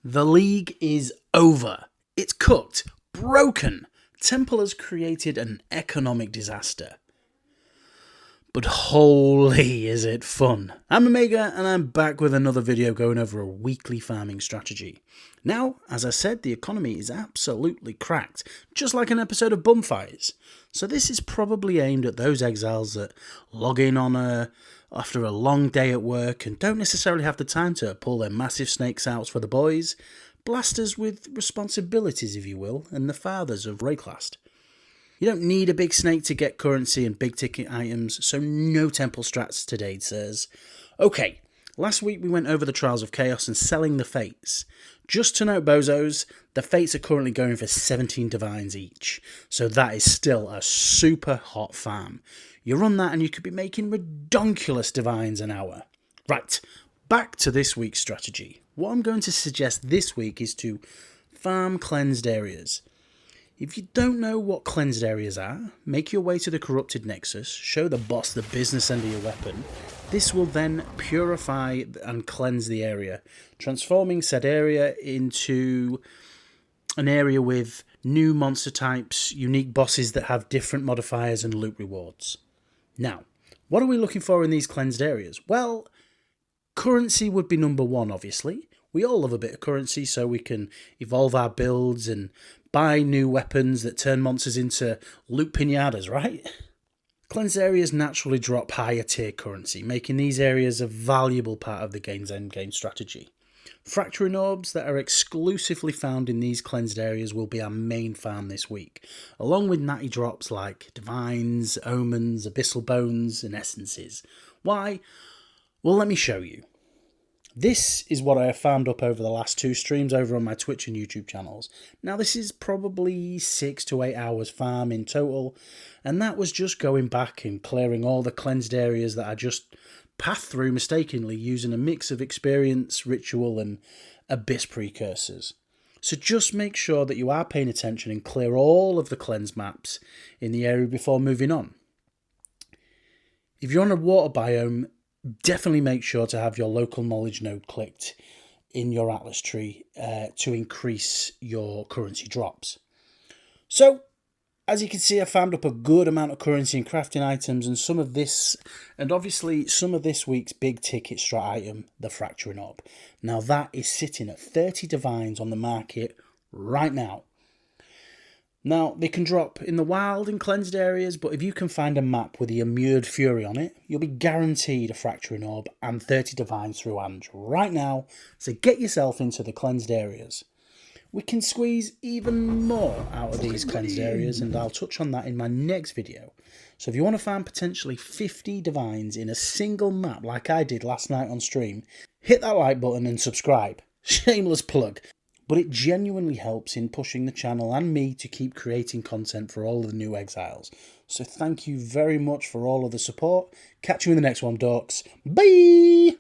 The league is over. It's cooked, broken. Temple has created an economic disaster. But holy is it fun. I'm ΩMEGA and I'm back with another video going over a weekly farming strategy. Now, as I said, the economy is absolutely cracked, just like an episode of Bumfires. So this is probably aimed at those exiles that log in after a long day at work and don't necessarily have the time to pull their massive snakes out for the boys, blasters with responsibilities if you will, and the fathers of Wraeclast. You don't need a big snake to get currency and big ticket items, so no temple strats today, sirs. Okay, last week we went over the Trials of Chaos and selling the Fates. Just to note, bozos, the Fates are currently going for 17 divines each, so that is still a super hot farm. You run that and you could be making redonkulous divines an hour. Right, back to this week's strategy. What I'm going to suggest this week is to farm cleansed areas. If you don't know what cleansed areas are, make your way to the corrupted nexus, show the boss the business end of your weapon. This will then purify and cleanse the area, transforming said area into an area with new monster types, unique bosses that have different modifiers and loot rewards. Now, what are we looking for in these cleansed areas? Well, currency would be number one, obviously. We all love a bit of currency so we can evolve our builds and buy new weapons that turn monsters into loot pinatas, right? Cleansed areas naturally drop higher tier currency, making these areas a valuable part of the game's endgame strategy. Fracturing orbs that are exclusively found in these cleansed areas will be our main farm this week, along with natty drops like divines, omens, abyssal bones and essences. Why? Well, let me show you. This is what I have farmed up over the last 2 streams over on my Twitch and YouTube channels. Now this is probably 6 to 8 hours farm in total, and that was just going back and clearing all the cleansed areas that I just passed through mistakenly using a mix of experience, ritual and abyss precursors. So just make sure that you are paying attention and clear all of the cleansed maps in the area before moving on. If you're on a water biome, definitely make sure to have your local knowledge node clicked in your atlas tree to increase your currency drops. So, as you can see, I farmed up a good amount of currency and crafting items and some of this, and obviously some of this week's big ticket strat item, the Fracturing Orb. Now that is sitting at 30 divines on the market right now. Now, they can drop in the wild and cleansed areas, but if you can find a map with the Immured Fury on it, you'll be guaranteed a Fracturing Orb and 30 divines through Ange right now, so get yourself into the cleansed areas. We can squeeze even more out of these cleansed areas, and I'll touch on that in my next video. So if you want to find potentially 50 divines in a single map like I did last night on stream, hit that like button and subscribe. Shameless plug. But it genuinely helps in pushing the channel and me to keep creating content for all of the new exiles. So thank you very much for all of the support. Catch you in the next one, dorks. Bye!